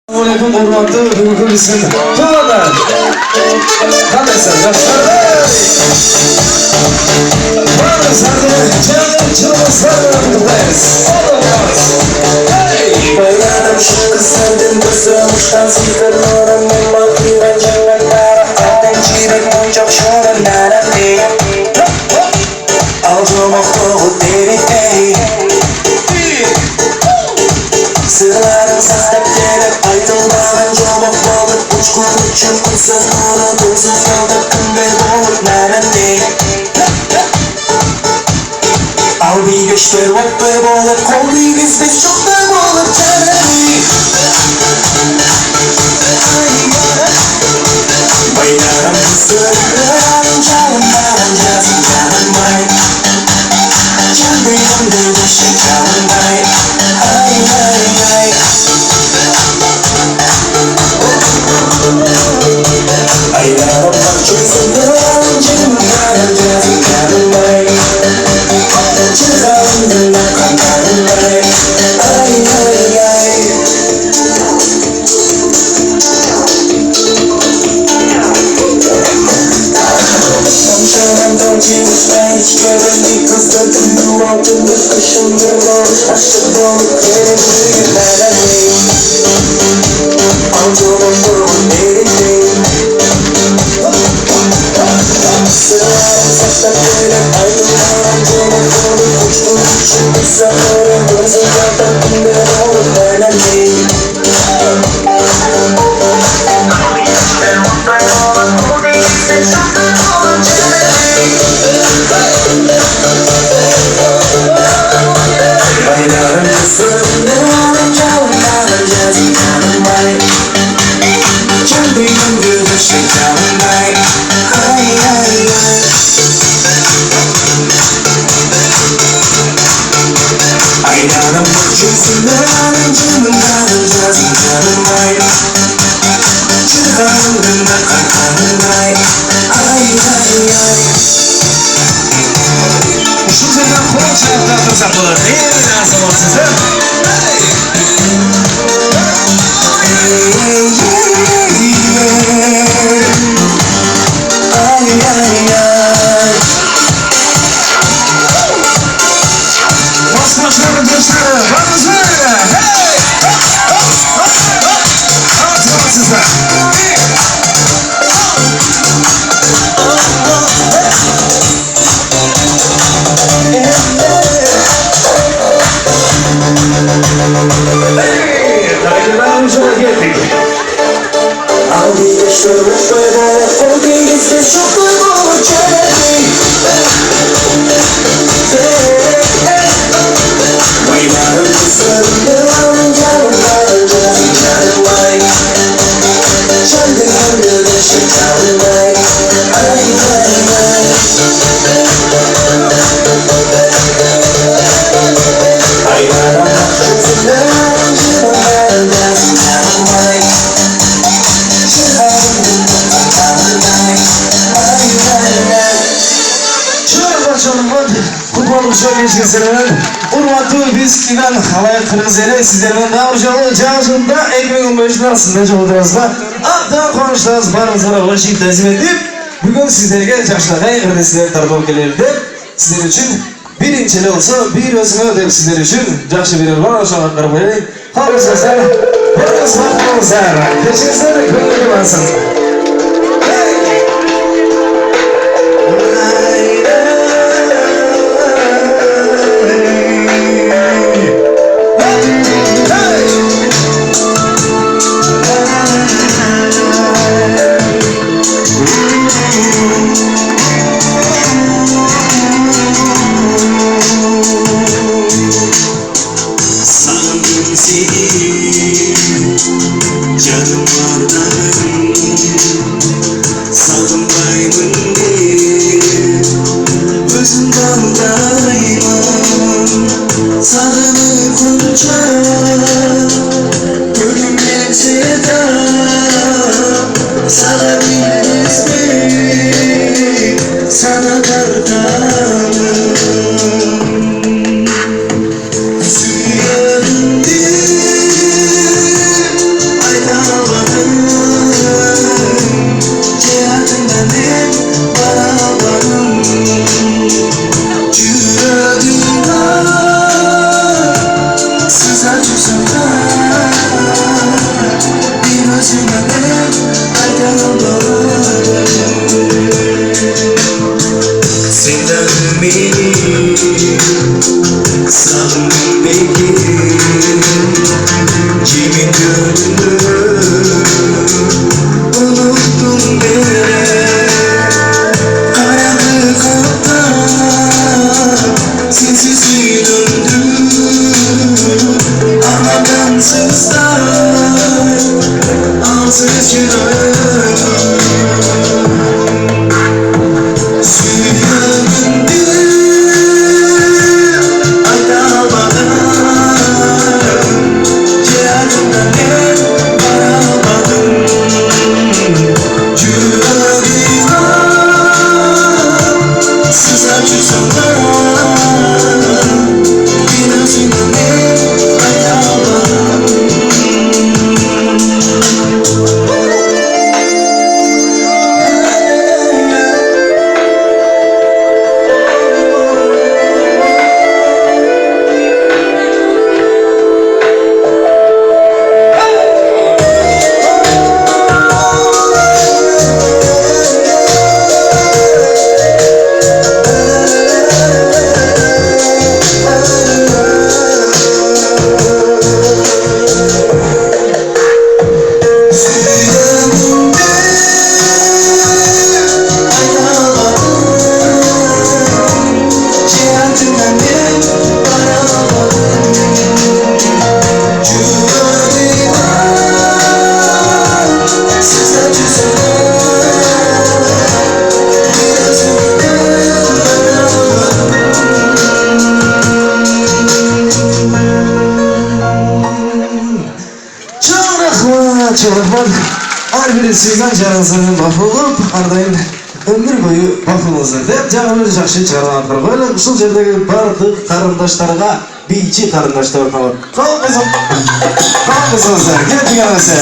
Assalamualaikum warahmatullahi wabarakatuh. Tuhan, kalesa yaşlar. Bana sana canım çok sarılmaz. Olamaz. Hey. Bayanım şu kızardım kızarmıştan sıkırlarım ama kıran canlara aldım çirek boncuk şuran nerede? Aldım oktuğu deri ey. Sırlarım saklap gelip aytılmağın çabuk balık uçkun için kısa kara donsuz kaldık kımber boğuk nerede? Al bir göçler vakbe balık kol değiliz biz çok da balık nerede? Baynarım kızlarım çalınlarım yazın yanılmay Çaldığımda düşün çalınmay Ay ay ay Aylarım bahçesinden canımlarım yazın yanılmay Çıkarımda kanlarımay Ay ay ay Şamşanımdan çevirme hiç göründü kızladım bu altında kışındır boş aşık balık yerim büyüler Alcımın durumun derinde Sırlarım saçlar gelip aydınlarım Cımın balık uçtuğum için kısalarım Gözüm zaten kimde olur önemli Baylarım kızımdan çalınlarım yazın yanılmay Kendimden gözüşün çalınmay Ay ay ay Aylarım bahçesinden cımından yazın yanılmay Çıkarımda kanlarımay Ay ay ay Şu zaman hoş yaptığınız yapılır değil mi lazım o size? Ay ay ay Basmaçların gençleri varız böyle Hey! Anlatıyorum size Al bir de şöyle böyle o değilse çok duygumu çevirdi Baylarım kızlarım canımlarım canım canımay Çaldığım gülüşüm çalınmay Ay ay ay Baylarım bahçesinden canımlarım yazın canımay Kutlu şöyle geçkesinden Urmatı biz kinan halaya kırmızı ele sizlerden daha uçalı cağızında ekmeğin başına aslında çoğudurasına Abdan konuşlarınız barınızlara hoşçayıp tezim edip Bugün sizlerge yaşlarına yerde sizleri tartılıp gelirdi Sizler için birincili olsa bir özümü ödeyip sizler için Cakşı birer var aşağılar böyle Halk sözler Barınız bakmamızlar Teşekkürler de köyünü varsın Sandım seni canım vardım Sağımdayım diye özüm bağdayım Sağımı kunca ölümden sevda Sana bilmez mi sana kardanım Suyandım Unuttum beni karanlıkta sensizliğe döndüm ama bensiz de ansız yürüyorum Her biri suygan жарасының бақы болып, ардайын өмір бойы бақылыңыздар деп жағымыз жақшы шығарған атқарып ойлық. Ұшыл жердегі барлық қарындаштарға бейчі қарындаштар қалып. Қалқызыңыздар, кеттің анасы.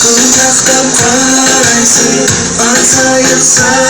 Kucaktan karaysı, atayırsa